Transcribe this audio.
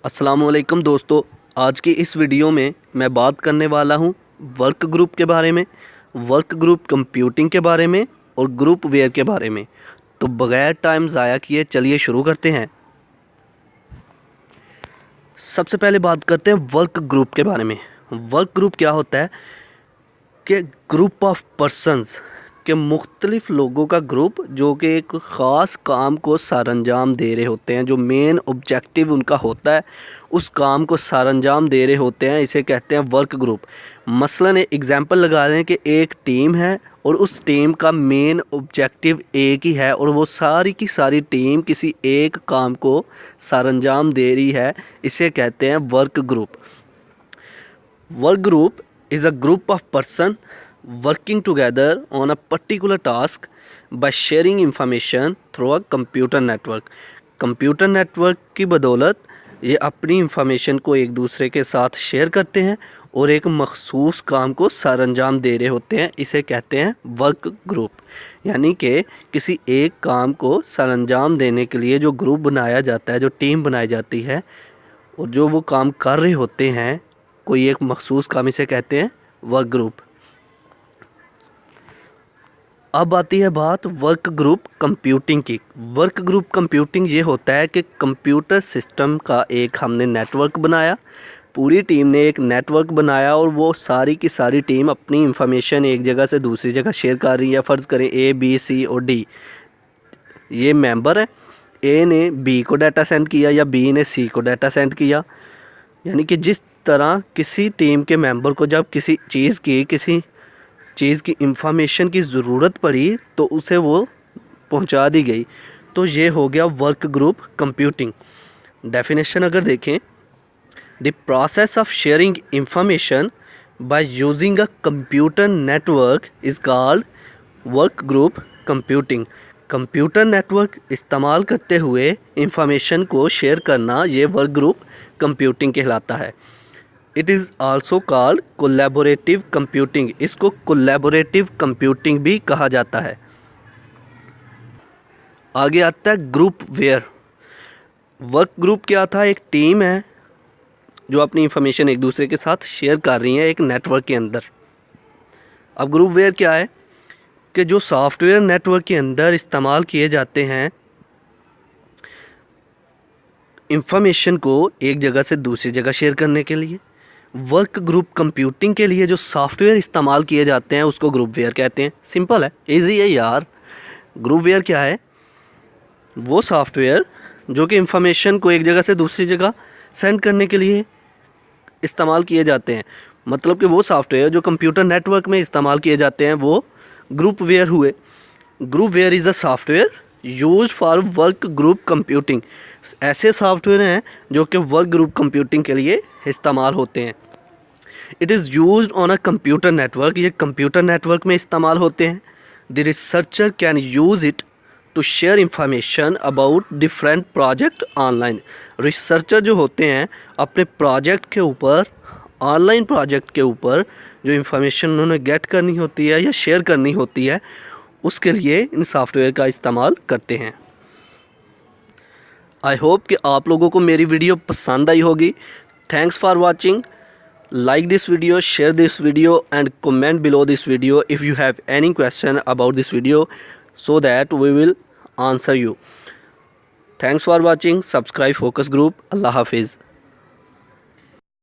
अस्सलामुअलैकुम दोस्तों, आज की इस वीडियो में मैं बात करने वाला हूं वर्क ग्रुप के बारे में, वर्क ग्रुप कंप्यूटिंग के बारे में और ग्रुप वेयर के बारे में। तो बगैर टाइम ज़ाया किए चलिए शुरू करते हैं। सबसे पहले बात करते हैं वर्क ग्रुप के बारे में। वर्क ग्रुप क्या होता है कि ग्रुप ऑफ पर्सनस के मुख्तलिफ़ लोगों का ग्रुप जो कि एक ख़ास काम को सरअंजाम दे रहे होते हैं। जो मेन ऑब्जेक्टिव उनका होता है उस काम को सरअंजाम दे रहे होते हैं, इसे कहते हैं वर्क ग्रुप। मसलन एक एग्ज़ाम्पल लगा रहे हैं कि एक टीम है और उस टीम का मेन ऑब्जेक्टिव एक ही है और वो सारी की सारी टीम किसी एक काम को सरअंजाम दे रही है, इसे कहते हैं work group. Work group is a group of person working together on a particular task by sharing information through a computer network। Computer network की बदौलत ये अपनी इंफॉर्मेशन को एक दूसरे के साथ शेयर करते हैं और एक मखसूस काम को सरअंजाम दे रहे होते हैं, इसे कहते हैं वर्क ग्रुप। यानी कि किसी एक काम को सरअंजाम देने के लिए जो ग्रुप बनाया जाता है, जो टीम बनाई जाती है और जो वो काम कर रहे होते हैं कोई एक मखसूस काम, इसे कहते हैं वर्क ग्रुप। अब आती है बात वर्क ग्रुप कंप्यूटिंग की। वर्क ग्रुप कंप्यूटिंग ये होता है कि कंप्यूटर सिस्टम का एक हमने नेटवर्क बनाया, पूरी टीम ने एक नेटवर्क बनाया और वो सारी की सारी टीम अपनी इंफॉर्मेशन एक जगह से दूसरी जगह शेयर कर रही है। फ़र्ज़ करें ए बी सी और डी ये मेंबर हैं, ए ने बी को डाटा सेंड किया या बी ने सी को डाटा सेंड किया। यानी कि जिस तरह किसी टीम के मेंबर को जब किसी चीज़ की इंफॉर्मेशन की ज़रूरत पड़ी तो उसे वो पहुंचा दी गई, तो ये हो गया वर्क ग्रुप कंप्यूटिंग। डेफिनेशन अगर देखें, the process of sharing information by using a computer network is called work group computing. Computer network इस्तेमाल करते हुए इंफॉर्मेशन को शेयर करना ये वर्क ग्रुप कंप्यूटिंग कहलाता है। It is also called collaborative computing. इसको कोलैबोरेटिव कंप्यूटिंग भी कहा जाता है। आगे आता है ग्रुप वेयर। वर्क ग्रुप क्या था? एक टीम है जो अपनी इंफॉर्मेशन एक दूसरे के साथ शेयर कर रही है एक नेटवर्क के अंदर। अब ग्रुप वेयर क्या है कि जो सॉफ्टवेयर नेटवर्क के अंदर इस्तेमाल किए जाते हैं इंफॉर्मेशन को एक जगह से दूसरी जगह शेयर करने के लिए। वर्क ग्रुप कंप्यूटिंग के लिए जो सॉफ्टवेयर इस्तेमाल किए जाते हैं उसको ग्रुप वेयर कहते हैं। सिंपल है, इजी है यार। ग्रुप वेयर क्या है? वो सॉफ्टवेयर जो कि इंफॉर्मेशन को एक जगह से दूसरी जगह सेंड करने के लिए इस्तेमाल किए जाते हैं। मतलब कि वो सॉफ्टवेयर जो कंप्यूटर नेटवर्क में इस्तेमाल किए जाते हैं वो ग्रुप वेयर हुए। Groupware is a software use for work group computing. ऐसे सॉफ्टवेयर हैं जो कि वर्क ग्रुप कंप्यूटिंग के लिए इस्तेमाल होते हैं। It is used on a computer network. ये कंप्यूटर नेटवर्क में इस्तेमाल होते हैं। The researcher can use it to share information about different project online. Researcher जो होते हैं अपने प्रोजेक्ट के ऊपर, ऑनलाइन प्रोजेक्ट के ऊपर जो इंफॉर्मेशन उन्होंने गेट करनी होती है या शेयर करनी होती है उसके लिए इन सॉफ्टवेयर का इस्तेमाल करते हैं। आई होप कि आप लोगों को मेरी वीडियो पसंद आई होगी। Thanks for watching. Like this video, share this video and comment below this video if you have any question about this video so that we will answer you. Thanks for watching. Subscribe Focus Group. Allah Hafiz.